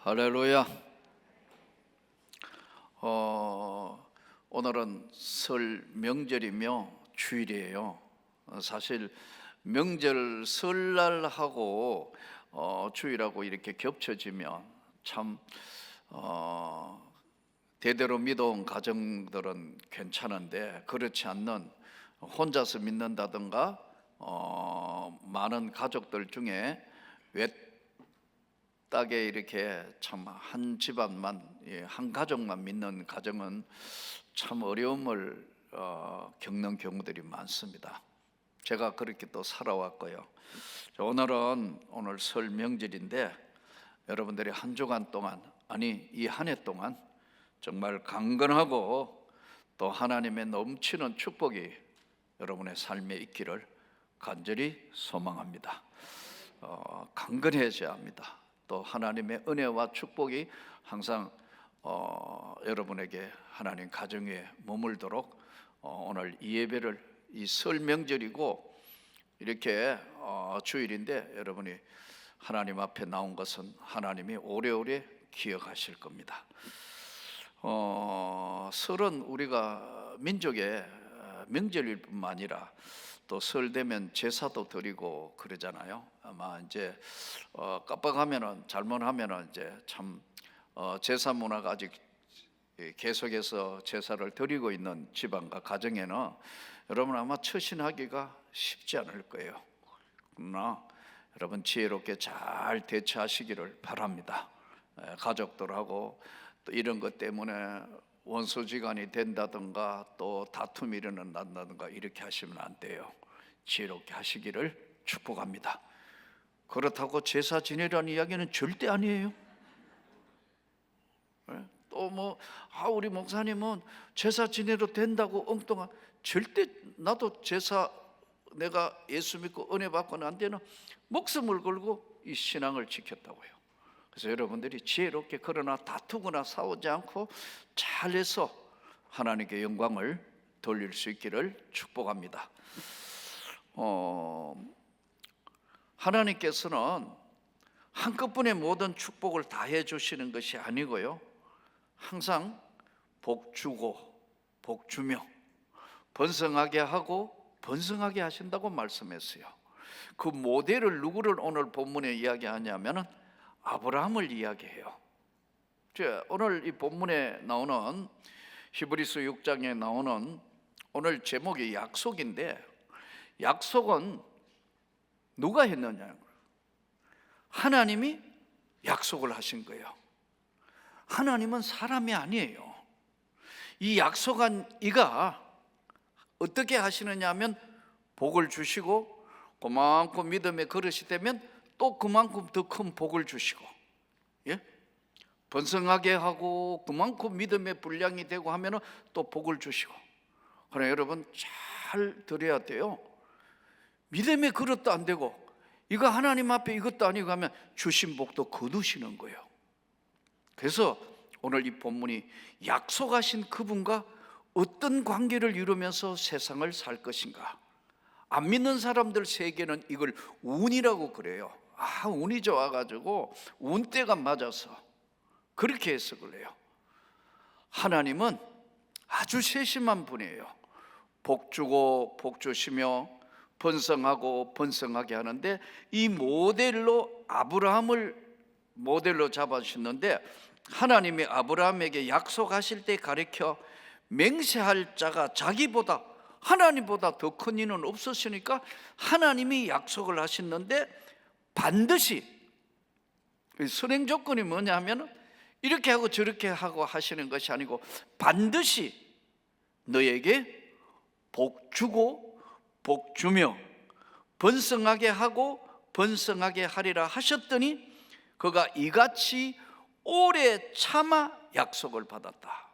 할렐루야. 오늘은 설 명절이며 주일이에요. 사실 명절 설날하고 주일하고 이렇게 겹쳐지면 참 대대로 믿어온 가정들은 괜찮은데, 그렇지 않는 혼자서 믿는다든가 많은 가족들 중에 외딱에 이렇게 참 한 집안만, 한 가족만 믿는 가정은 참 어려움을 겪는 경우들이 많습니다. 제가 그렇게 또 살아왔고요. 오늘 설 명절인데, 여러분들이 한 주간 동안, 아니 이 한 해 동안 정말 강건하고 또 하나님의 넘치는 축복이 여러분의 삶에 있기를 간절히 소망합니다. 강건해져야 합니다. 또 하나님의 은혜와 축복이 항상 여러분에게, 하나님 가정 위에 머물도록 오늘 이 예배를, 이 설 명절이고 이렇게 주일인데, 여러분이 하나님 앞에 나온 것은 하나님이 오래오래 기억하실 겁니다. 설은 우리가 민족의 명절일 뿐만 아니라 또 설 되면 제사도 드리고 그러잖아요. 아마 이제 깜빡하면은, 잘못하면은 이제 참 제사 문화가 아직 계속해서 제사를 드리고 있는 집안과 가정에는 여러분 아마 처신하기가 쉽지 않을 거예요. 그러나 여러분 지혜롭게 잘 대처하시기를 바랍니다. 가족들하고 또 이런 것 때문에 원수지간이 된다든가 또 다툼이 일어난다든가 이렇게 하시면 안 돼요. 지혜롭게 하시기를 축복합니다. 그렇다고 제사 지내라는 이야기는 절대 아니에요. 또 우리 목사님은 제사 지내도 된다고 엉뚱한, 절대. 나도 제사, 내가 예수 믿고 은혜 받고는 안 되는 목숨을 걸고 이 신앙을 지켰다고요. 그래서 여러분들이 지혜롭게, 그러나 다투거나 싸우지 않고 잘해서 하나님께 영광을 돌릴 수 있기를 축복합니다. 하나님께서는 한꺼번에 모든 축복을 다 해주시는 것이 아니고요, 항상 복 주고 복 주며 번성하게 하고 번성하게 하신다고 말씀했어요. 그 모델을 누구를 오늘 본문에 이야기하냐면은 아브라함을 이야기해요. 오늘 이 본문에 나오는 히브리서 6장에 나오는 오늘 제목이 약속인데, 약속은 누가 했느냐? 하나님이 약속을 하신 거예요. 하나님은 사람이 아니에요. 이 약속한 이가 어떻게 하시느냐 하면, 복을 주시고 그만큼 믿음의 그릇이 되면 또 그만큼 더 큰 복을 주시고, 번성하게 하고 그만큼 믿음의 분량이 되고 하면 또 복을 주시고. 그러나 여러분 잘 들어야 돼요. 믿음의 그릇도 안 되고 이거 하나님 앞에 이것도 아니고 하면 주신 복도 거두시는 거예요. 그래서 오늘 이 본문이 약속하신 그분과 어떤 관계를 이루면서 세상을 살 것인가. 안 믿는 사람들 세계는 이걸 운이라고 그래요. 운이 좋아가지고 운때가 맞아서 그렇게 해석을 해요. 하나님은 아주 세심한 분이에요. 복 주고 복 주시며 번성하고 번성하게 하는데, 이 모델로 아브라함을 모델로 잡아주셨는데, 하나님이 아브라함에게 약속하실 때 가르쳐 맹세할 자가 자기보다, 하나님보다 더 큰 이는 없으시니까 하나님이 약속을 하셨는데, 반드시 선행 조건이 뭐냐 하면 이렇게 하고 저렇게 하고 하시는 것이 아니고, 반드시 너에게 복 주고 복 주며 번성하게 하고 번성하게 하리라 하셨더니 그가 이같이 오래 참아 약속을 받았다.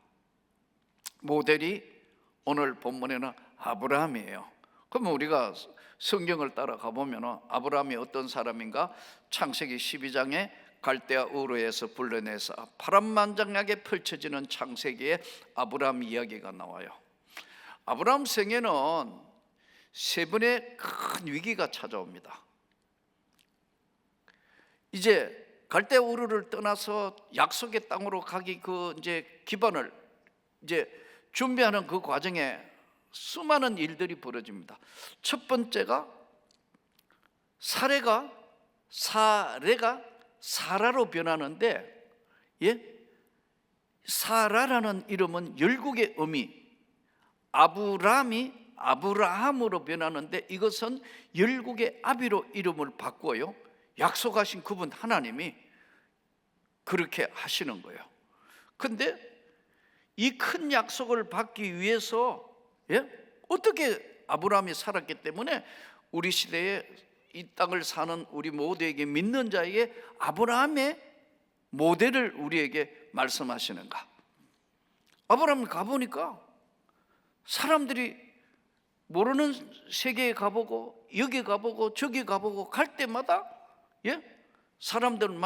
모델이 오늘 본문에는 아브라함이에요. 그러면 우리가 성경을 따라가 보면 아브라함이 어떤 사람인가? 창세기 12장에 갈대아 우르에서 불러내서 파란만장하게 펼쳐지는 창세기에 아브라함 이야기가 나와요. 아브라함 생에는 세 번의 큰 위기가 찾아옵니다. 이제 갈대 우르를 떠나서 약속의 땅으로 가기 그 이제 기반을 이제 준비하는 그 과정에 수많은 일들이 벌어집니다. 첫 번째가 사례가 사라로 변하는데, 예? 사라라는 이름은 열국의 의미, 아브람이 아브라함으로 변하는데 이것은 열국의 아비로 이름을 바꾸어요. 약속하신 그분 하나님이 그렇게 하시는 거예요. 근데 이 큰 약속을 받기 위해서, 예? 어떻게 아브라함이 살았기 때문에 우리 시대에 이 땅을 사는 우리 모두에게 믿는 자에게 아브라함의 모델을 우리에게 말씀하시는가? 아브라함을 가보니까 사람들이 모르는 세계에 가보고 여기 가보고 저기 가보고 갈 때마다, 예? 사람들을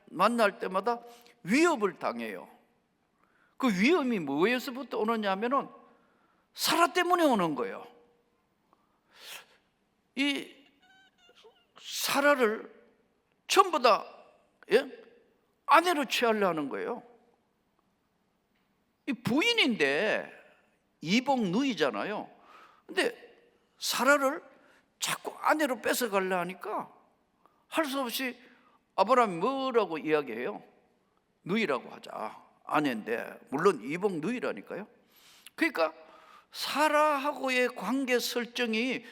만날 때마다 위협을 당해요. 그 위험이 뭐에서부터 오느냐 하면은 사라 때문에 오는 거예요. 이 사라를 전부 다, 예? 아내로 취하려는 거예요. 이 부인인데 이복 누이잖아요. 근데 사라를 자꾸 아내로 뺏어가려 하니까 할 수 없이 아브라함이 뭐라고 이야기해요? 누이라고 하자. 아내인데 물론 이복 누이라니까요. 그러니까 사라하고의 관계 설정이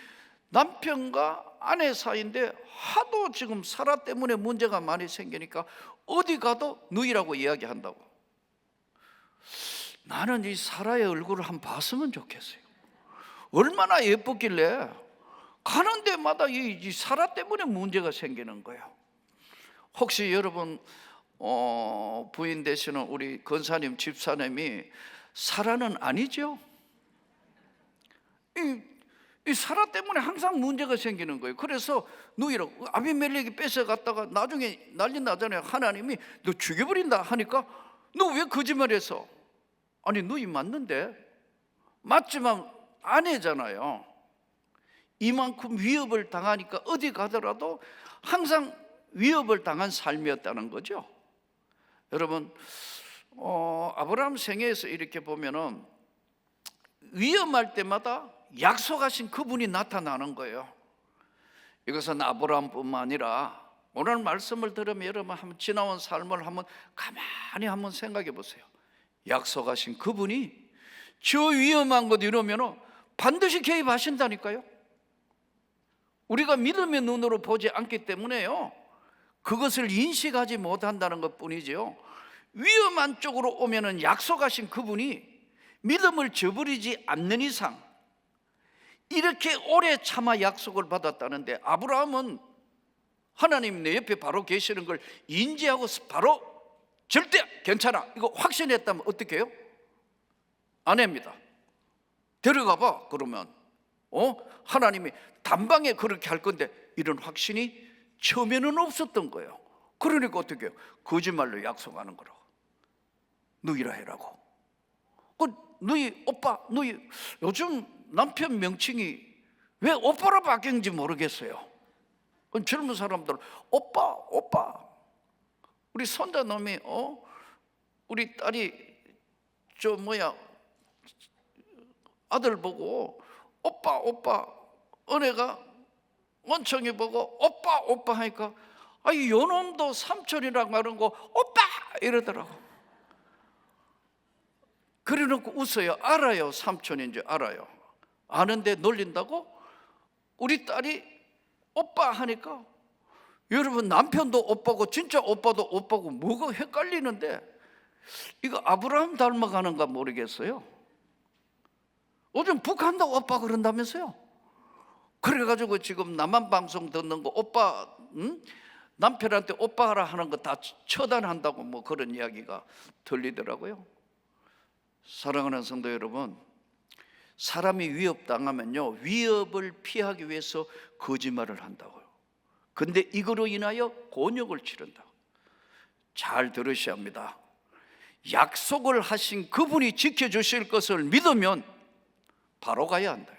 남편과 아내 사이인데 하도 지금 사라 때문에 문제가 많이 생기니까 어디 가도 누이라고 이야기한다고. 나는 이 사라의 얼굴을 한번 봤으면 좋겠어요. 얼마나 예뻤길래 가는 데마다 이 사라 때문에 문제가 생기는 거예요. 혹시 여러분 부인 되시는 우리 권사님 집사님이 사라는 아니죠? 이 사라 때문에 항상 문제가 생기는 거예요. 그래서 누이라고, 아비멜렉이 뺏어갔다가 나중에 난리 나잖아요. 하나님이 너 죽여버린다 하니까 너 왜 거짓말했어? 아니 누이 맞는데, 맞지만 아내잖아요. 이만큼 위협을 당하니까 어디 가더라도 항상 위협을 당한 삶이었다는 거죠. 여러분, 아브라함 생애에서 이렇게 보면은 위험할 때마다 약속하신 그분이 나타나는 거예요. 이것은 아브라함뿐만 아니라 오늘 말씀을 들으면 여러분 한번 지나온 삶을 한번 가만히 한번 생각해 보세요. 약속하신 그분이 저 위험한 것 이러면 반드시 개입하신다니까요. 우리가 믿음의 눈으로 보지 않기 때문에요, 그것을 인식하지 못한다는 것 뿐이죠. 위험한 쪽으로 오면은 약속하신 그분이 믿음을 저버리지 않는 이상 이렇게 오래 참아 약속을 받았다는데, 아브라함은 하나님 내 옆에 바로 계시는 걸 인지하고 바로 절대 괜찮아 이거 확신했다면 어떻게 해요? 안 합니다. 데려가 봐. 그러면 하나님이 단방에 그렇게 할 건데 이런 확신이 처음에는 없었던 거예요. 그러니까 어떻게 해요? 거짓말로 약속하는 거라고. 누이라 해라고. 누이, 오빠, 누이. 요즘 남편 명칭이 왜 오빠로 바뀌는지 모르겠어요. 젊은 사람들 오빠, 오빠. 우리 손자놈이 우리 딸이 아들 보고 오빠, 오빠. 은혜가 원청이 보고 오빠, 오빠 하니까 이 요놈도 삼촌이라고 하는 거 오빠 이러더라고. 그래놓고 웃어요. 알아요, 삼촌인지 알아요. 아는데 놀린다고? 우리 딸이 오빠 하니까 여러분 남편도 오빠고 진짜 오빠도 오빠고 뭐가 헷갈리는데 이거 아브라함 닮아가는가 모르겠어요. 요즘 북한도 오빠 그런다면서요. 그래가지고 지금 남한 방송 듣는 거 오빠, 남편한테 오빠라 하는 거 다 처단한다고 뭐 그런 이야기가 들리더라고요. 사랑하는 성도 여러분, 사람이 위협당하면요, 위협을 피하기 위해서 거짓말을 한다고요. 근데 이거로 인하여 곤욕을 치른다. 잘 들으셔야 합니다. 약속을 하신 그분이 지켜주실 것을 믿으면 바로 가야 한다.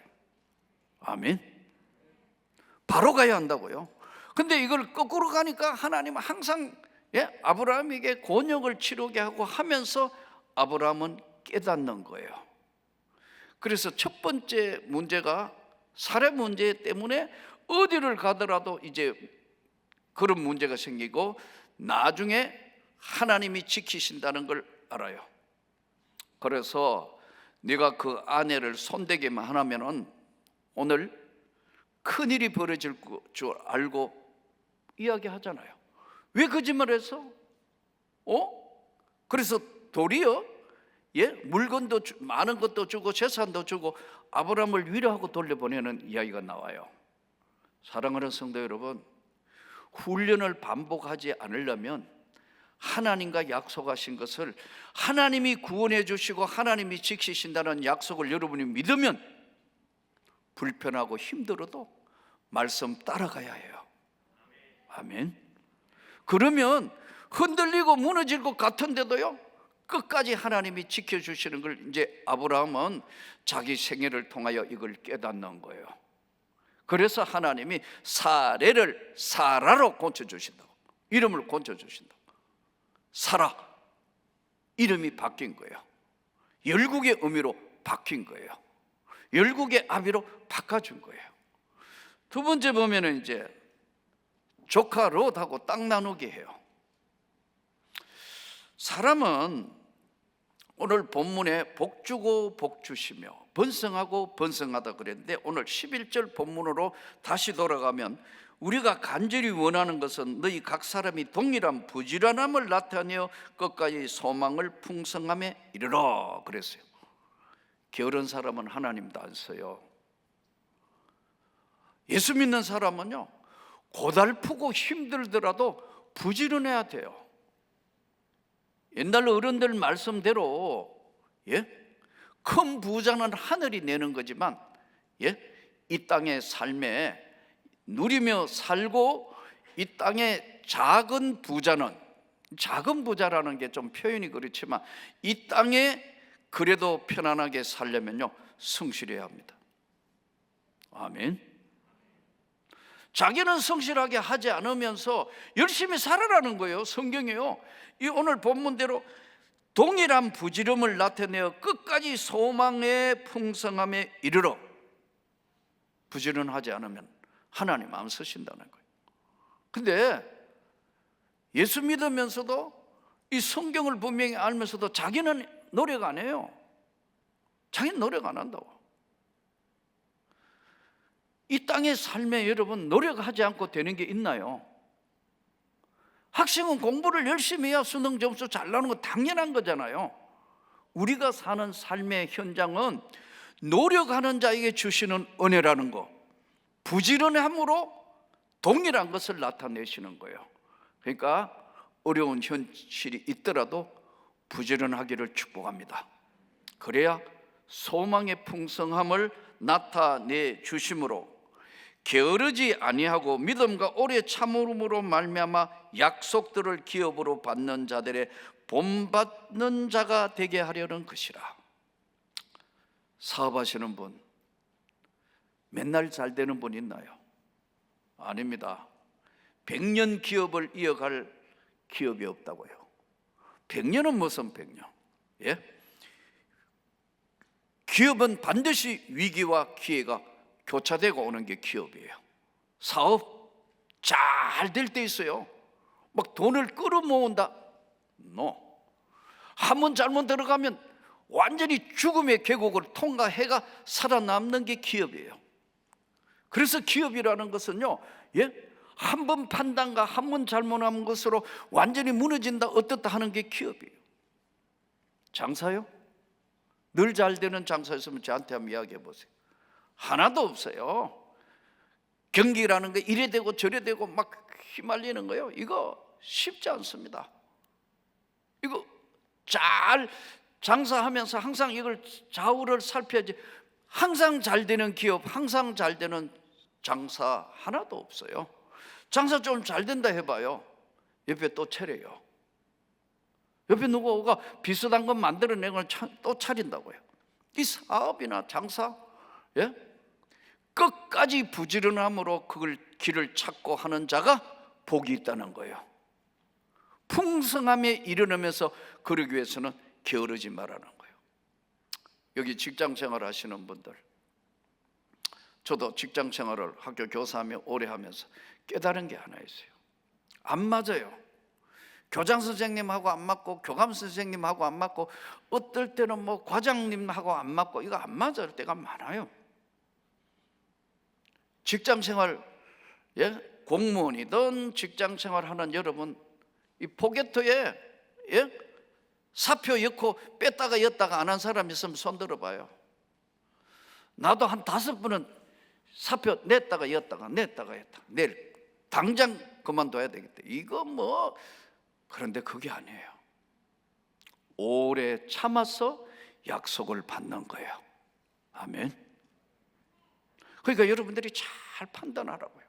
아멘. 바로 가야 한다고요. 근데 이걸 거꾸로 가니까 하나님은 항상 아브라함에게 곤욕을 치르게 하고 하면서 아브라함은 깨닫는 거예요. 그래서 첫 번째 문제가 살해 문제 때문에 어디를 가더라도 이제 그런 문제가 생기고, 나중에 하나님이 지키신다는 걸 알아요. 그래서 네가 그 아내를 손대기만 하면은 오늘 큰일이 벌어질 줄 알고 이야기하잖아요. 왜 거짓말했어? 그래서 도리어 물건도 많은 것도 주고 재산도 주고 아브라함을 위로하고 돌려보내는 이야기가 나와요. 사랑하는 성도 여러분, 훈련을 반복하지 않으려면 하나님과 약속하신 것을, 하나님이 구원해 주시고 하나님이 지키신다는 약속을 여러분이 믿으면 불편하고 힘들어도 말씀 따라가야 해요. 아멘. 그러면 흔들리고 무너질 것 같은데도요, 끝까지 하나님이 지켜주시는 걸 이제 아브라함은 자기 생애를 통하여 이걸 깨닫는 거예요. 그래서 하나님이 사례를 사라로 고쳐주신다고, 이름을 고쳐주신다고. 사라, 이름이 바뀐 거예요. 열국의 의미로 바뀐 거예요. 열국의 아비로 바꿔준 거예요. 두 번째 보면은 이제 조카 롯하고 땅 나누기 해요. 사람은 오늘 본문에 복주고 복주시며 번성하고 번성하다 그랬는데, 오늘 11절 본문으로 다시 돌아가면 우리가 간절히 원하는 것은 너희 각 사람이 동일한 부지런함을 나타내어 끝까지 소망을 풍성함에 이르러 그랬어요. 게으른 사람은 하나님도 안 써요. 예수 믿는 사람은요, 고달프고 힘들더라도 부지런해야 돼요. 옛날 어른들 말씀대로 큰 부자는 하늘이 내는 거지만 이 땅의 삶에 누리며 살고, 이 땅의 작은 부자는, 작은 부자라는 게 좀 표현이 그렇지만 이 땅에 그래도 편안하게 살려면요, 성실해야 합니다. 아멘. 자기는 성실하게 하지 않으면서 열심히 살아라는 거예요. 성경이요, 이 오늘 본문대로 동일한 부지런함을 나타내어 끝까지 소망의 풍성함에 이르러. 부지런하지 않으면 하나님 안 쓰신다는 거예요. 근데 예수 믿으면서도 이 성경을 분명히 알면서도 자기는 노력 안 해요. 자기는 노력 안 한다고. 이 땅의 삶에 여러분 노력하지 않고 되는 게 있나요? 학생은 공부를 열심히 해야 수능 점수 잘 나오는 거 당연한 거잖아요. 우리가 사는 삶의 현장은 노력하는 자에게 주시는 은혜라는 거, 부지런함으로 동일한 것을 나타내시는 거예요. 그러니까 어려운 현실이 있더라도 부지런하기를 축복합니다. 그래야 소망의 풍성함을 나타내 주심으로 게으르지 아니하고 믿음과 오래 참음으로 말미암아 약속들을 기업으로 받는 자들의 본받는 자가 되게 하려는 것이라. 사업하시는 분, 맨날 잘 되는 분 있나요? 아닙니다. 100년 기업을 이어갈 기업이 없다고요. 100년은 무슨 100년? 기업은 반드시 위기와 기회가 교차되고 오는 게 기업이에요. 사업 잘 될 때 있어요. 막 돈을 끌어모은다. 한번 잘못 들어가면 완전히 죽음의 계곡을 통과해가 살아남는 게 기업이에요. 그래서 기업이라는 것은요, 한 번 판단과 한 번 잘못한 것으로 완전히 무너진다, 어떻다 하는 게 기업이에요. 장사요? 늘 잘 되는 장사였으면 저한테 한번 이야기해 보세요. 하나도 없어요. 경기라는 게 이래 되고 저래 되고 막 휘말리는 거예요. 이거 쉽지 않습니다. 이거 잘 장사하면서 항상 이걸 좌우를 살펴야지. 항상 잘 되는 기업, 항상 잘 되는 장사 하나도 없어요. 장사 좀 잘 된다 해봐요, 옆에 또 차려요. 옆에 누구가 비슷한 것 만들어내고 또 차린다고요. 이 사업이나 장사, 끝까지 부지런함으로 그걸 길을 찾고 하는 자가 복이 있다는 거예요. 풍성함에 이르면서 그러기 위해서는 게으르지 말라는 거예요. 여기 직장생활 하시는 분들, 저도 직장생활을 학교 교사하며 오래 하면서 깨달은 게 하나 있어요. 안 맞아요. 교장 선생님하고 안 맞고, 교감 선생님하고 안 맞고, 어떨 때는 뭐 과장님하고 안 맞고, 이거 안 맞을 때가 많아요. 직장생활, 공무원이든 직장생활 하는 여러분, 이 포개터에 사표 엮고 뺐다가 였다가 안 한 사람 있으면 손 들어봐요. 나도 한 5번은 사표 냈다가 였다가 내일 당장 그만둬야 되겠다. 이거 뭐, 그런데 그게 아니에요. 오래 참아서 약속을 받는 거예요. 아멘. 그러니까 여러분들이 잘 판단하라고요.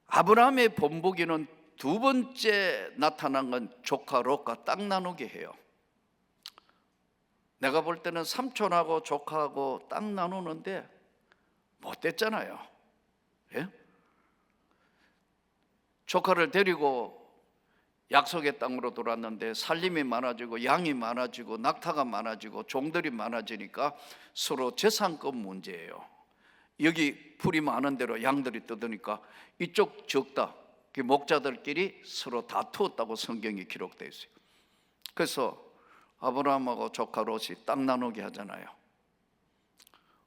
아브라함의 본보기는 두 번째 나타난 건 조카 롯과 땅 나누게 해요. 내가 볼 때는 삼촌하고 조카하고 땅 나누는데 못됐잖아요. 예? 조카를 데리고 약속의 땅으로 돌았는데 살림이 많아지고 양이 많아지고 낙타가 많아지고 종들이 많아지니까 서로 재산권 문제예요. 여기 풀이 많은 대로 양들이 뜯으니까 이쪽 적다. 목자들끼리 서로 다투었다고 성경이 기록되어 있어요. 그래서 아브라함하고 조카 롯이 땅 나누게 하잖아요.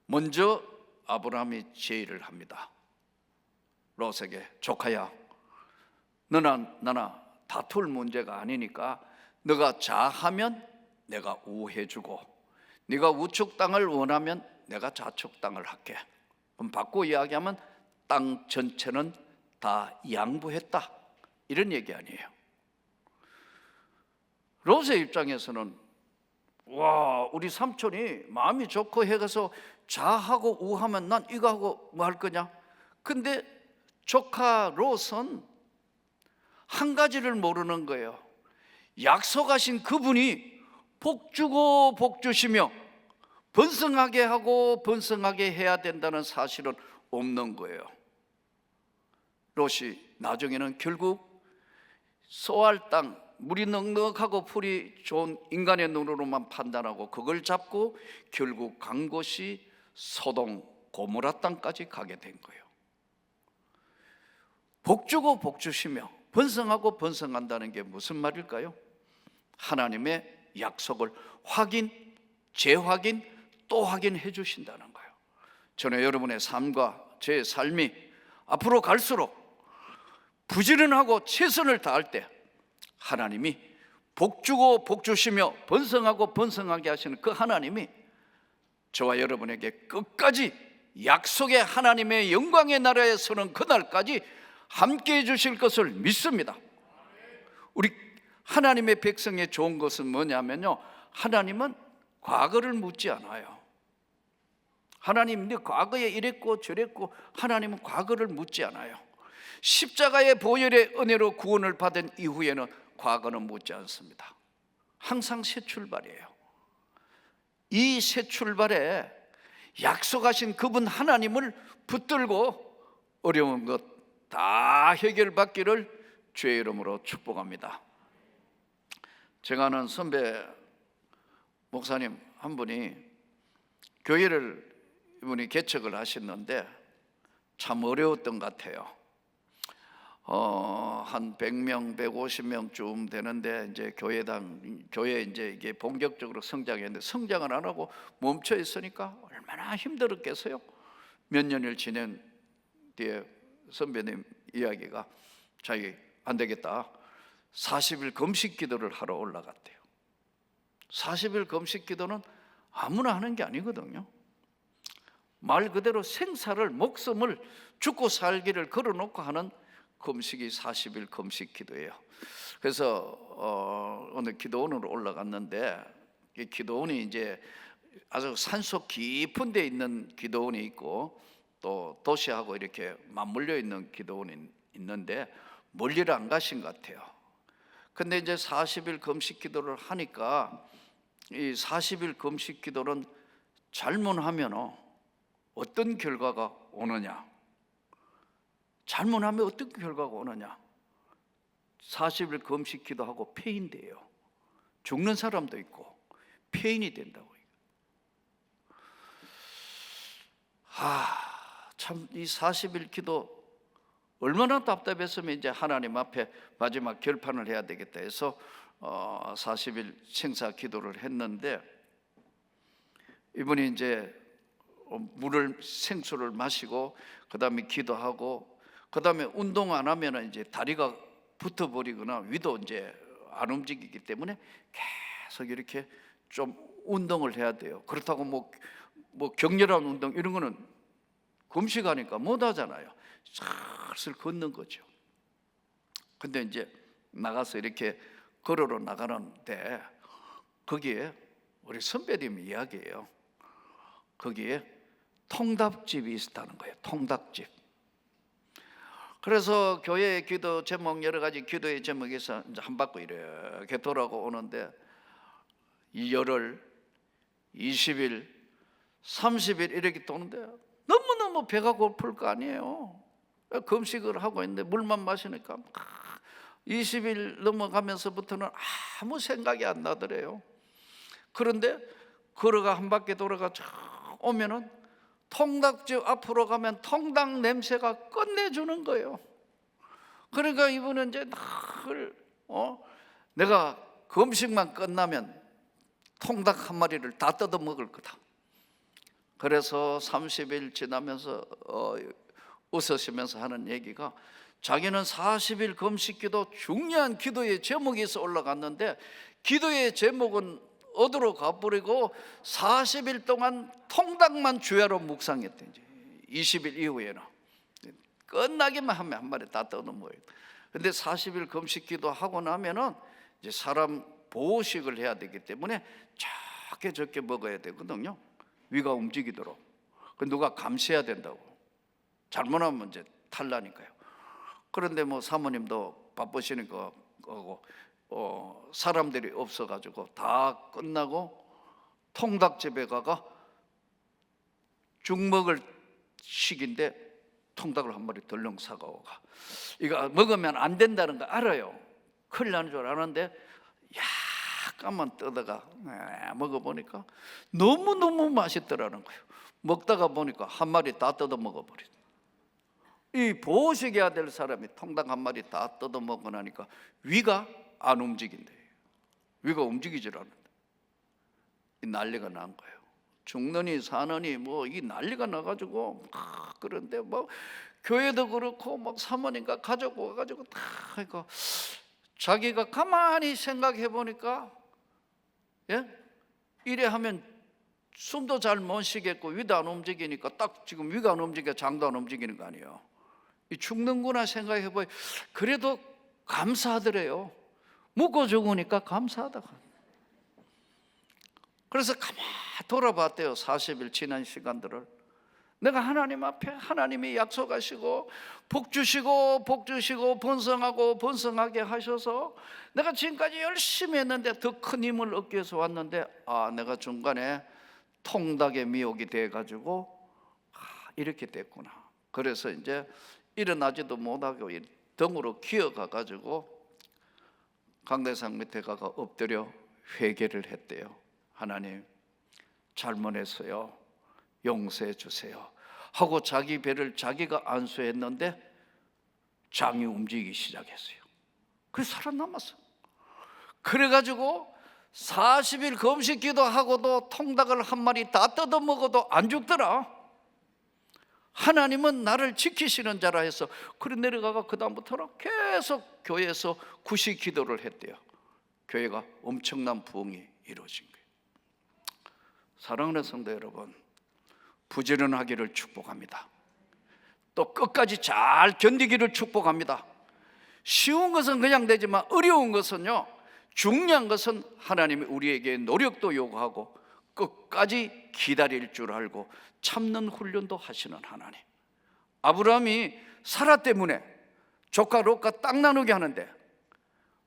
먼저 아브라함이 제의를 합니다. 롯에게, 조카야, 너나 나나 다툴 문제가 아니니까 너가 좌하면 내가 우해주고, 네가 우측 땅을 원하면 내가 좌측 땅을 할게. 그럼 바꾸어 이야기하면 땅 전체는 다 양보했다, 이런 얘기 아니에요. 롯의 입장에서는 와, 우리 삼촌이 마음이 좋고 해가서 좌하고 우하면 난 이거 하고 뭐 할 거냐? 근데 조카 롯은 한 가지를 모르는 거예요. 약속하신 그분이 복주고 복주시며 번성하게 하고 번성하게 해야 된다는 사실은 없는 거예요. 롯이 나중에는 결국 소알 땅, 물이 넉넉하고 풀이 좋은 인간의 눈으로만 판단하고 그걸 잡고 결국 간 곳이 소돔 고모라 땅까지 가게 된 거예요. 복주고 복주시며 번성하고 번성한다는 게 무슨 말일까요? 하나님의 약속을 확인, 재확인, 또 확인해 주신다는 거예요. 저는 여러분의 삶과 제 삶이 앞으로 갈수록 부지런하고 최선을 다할 때 하나님이 복주고 복주시며 번성하고 번성하게 하시는 그 하나님이 저와 여러분에게 끝까지 약속의 하나님의 영광의 나라에 서는 그날까지 함께해 주실 것을 믿습니다. 우리 하나님의 백성의 좋은 것은 뭐냐면요, 하나님은 과거를 묻지 않아요. 하나님 네 과거에 이랬고 저랬고, 하나님은 과거를 묻지 않아요. 십자가의 보혈의 은혜로 구원을 받은 이후에는 과거는 묻지 않습니다. 항상 새 출발이에요. 이 새 출발에 약속하신 그분 하나님을 붙들고 어려운 것 다 해결받기를 주의 이름으로 축복합니다. 제가 아는 선배 목사님 한 분이 교회를 이분이 개척을 하셨는데 참 어려웠던 것 같아요. 한 100명, 150명쯤 되는데 이제 교회 이제 이게 본격적으로 성장했는데 성장을 안 하고 멈춰 있으니까 얼마나 힘들었겠어요. 몇 년을 지낸 뒤에 선배님 이야기가 자기 안 되겠다, 40일 금식 기도를 하러 올라갔대요. 40일 금식 기도는 아무나 하는 게 아니거든요. 말 그대로 생사를, 목숨을 죽고 살기를 걸어놓고 하는 금식이 40일 금식 기도예요. 그래서 오늘 기도원으로 올라갔는데, 이 기도원이 이제 아주 산속 깊은 데 있는 기도원이 있고 또 도시하고 이렇게 맞물려 있는 기도원이 있는데 멀리를 안 가신 것 같아요. 근데 이제 40일 금식 기도를 하니까 이 40일 금식 기도는 잘못하면 어떤 결과가 오느냐, 잘못하면 어떤 결과가 오느냐, 40일 금식 기도하고 폐인돼요. 죽는 사람도 있고 폐인이 된다고. 참 이 40일 기도 얼마나 답답했으면 이제 하나님 앞에 마지막 결판을 해야 되겠다 해서 40일 생사 기도를 했는데, 이분이 이제 생수를 마시고 그 다음에 기도하고 그 다음에 운동 안 하면 이제 다리가 붙어버리거나 위도 이제 안 움직이기 때문에 계속 이렇게 좀 운동을 해야 돼요. 그렇다고 뭐 격렬한 운동 이런 거는 금식하니까 못 하잖아요. 슬슬 걷는 거죠. 근데 이제 나가서 이렇게 걸으러 나가는데 거기에 우리 선배님이 이야기해요. 거기에 통닭집이 있었다는 거예요. 통닭집. 그래서 교회의 기도 제목, 여러 가지 기도의 제목에서 이제 한 바퀴 이렇게 돌아오는데 이 열흘, 20일, 30일 이렇게 도는데 너무너무 배가 고플 거 아니에요. 금식을 하고 있는데 물만 마시니까 20일 넘어가면서부터는 아무 생각이 안 나더래요. 그런데 걸어가 한 바퀴 돌아가 쭉 오면은 통닭집 앞으로 가면 통닭 냄새가 끝내주는 거예요. 그러니까 이분은 이제 늘 내가 금식만 끝나면 통닭 한 마리를 다 뜯어 먹을 거다. 그래서 30일 지나면서 웃으시면서 하는 얘기가, 자기는 40일 금식기도 중요한 기도의 제목이 있어 올라갔는데 기도의 제목은 어디로 가버리고 40일 동안 통닭만 주야로 묵상했대. 이제 20일 이후에는 끝나기만 하면 한 마리 다 뜯어 먹어요. 근데 40일 금식기도 하고 나면은 이제 사람 보호식을 해야 되기 때문에 적게 먹어야 되거든요. 위가 움직이도록. 누가 감시해야 된다고. 잘못하면 이제 탈라니까요. 그런데 뭐 사모님도 바쁘시니까 사람들이 없어가지고 다 끝나고 통닭집에 가가 죽 먹을 시기인데 통닭을 한 마리 덜렁 사가오가. 이거 먹으면 안 된다는 거 알아요. 큰일 나는 줄 아는데 약간만 뜯어가 먹어보니까 너무너무 맛있더라는 거예요. 먹다가 보니까 한 마리 다 뜯어 먹어버렸어요. 이 보호식해야 될 사람이 통닭 한 마리 다 뜯어 먹고 나니까 위가 안 움직인대요. 위가 움직이질 않는데 이 난리가 난 거예요. 죽느니 사느니 뭐 이 난리가 나가지고 그런데 뭐 교회도 그렇고 막 사모님과 가족 와가지고 다 그러니까 자기가 가만히 생각해 보니까 이래 하면 숨도 잘 못 쉬겠고 위도 안 움직이니까 딱 지금 위가 안 움직여 장도 안 움직이는 거 아니에요. 이 죽는구나 생각해 보니 그래도 감사하더래요. 묵고 죽으니까 감사하다고. 그래서 가만히 돌아봤대요. 40일 지난 시간들을. 내가 하나님 앞에 하나님이 약속하시고 복 주시고 번성하고 번성하게 하셔서 내가 지금까지 열심히 했는데 더 큰 힘을 얻기 위해서 왔는데 내가 중간에 통닭의 미혹이 돼가지고 이렇게 됐구나. 그래서 이제 일어나지도 못하고 등으로 기어가가지고 강대상 밑에 가가 엎드려 회개를 했대요. 하나님 잘못했어요. 용서해 주세요 하고 자기 배를 자기가 안수했는데 장이 움직이기 시작했어요. 그래서 살아남았어. 그래가지고 40일 금식 기도하고도 통닭을 한 마리 다 뜯어 먹어도 안 죽더라. 하나님은 나를 지키시는 자라 해서 그래 내려가가 그 다음부터는 계속 교회에서 구식 기도를 했대요. 교회가 엄청난 부흥이 이루어진 거예요. 사랑하는 성도 여러분, 부지런하기를 축복합니다. 또 끝까지 잘 견디기를 축복합니다. 쉬운 것은 그냥 되지만 어려운 것은요, 중요한 것은 하나님이 우리에게 노력도 요구하고 끝까지 기다릴 줄 알고 참는 훈련도 하시는 하나님. 아브라함이 사라 때문에 조카 롯과 땅 나누게 하는데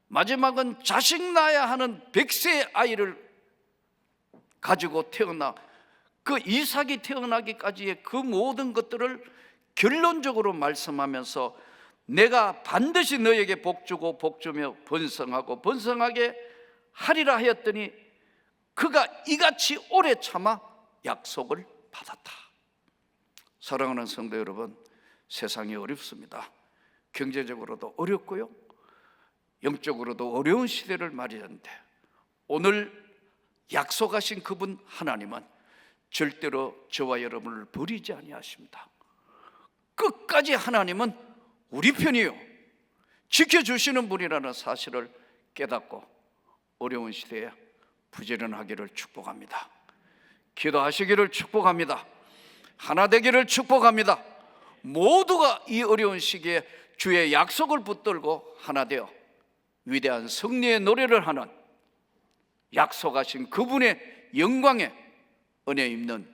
마지막은 자식 낳아야 하는 100세의 아이를 가지고 태어나 그 이삭이 태어나기까지의 그 모든 것들을 결론적으로 말씀하면서 내가 반드시 너에게 복주고 복주며 번성하고 번성하게 하리라 하였더니 그가 이같이 오래 참아 약속을 받았다. 사랑하는 성도 여러분, 세상이 어렵습니다. 경제적으로도 어렵고요, 영적으로도 어려운 시대를 맞이하는데 오늘 약속하신 그분 하나님은 절대로 저와 여러분을 버리지 아니하십니다. 끝까지 하나님은 우리 편이요, 지켜주시는 분이라는 사실을 깨닫고 어려운 시대에 부지런하기를 축복합니다. 기도하시기를 축복합니다. 하나 되기를 축복합니다. 모두가 이 어려운 시기에 주의 약속을 붙들고 하나 되어 위대한 승리의 노래를 하는, 약속하신 그분의 영광에 은혜 입는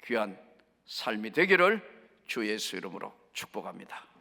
귀한 삶이 되기를 주 예수 이름으로 축복합니다.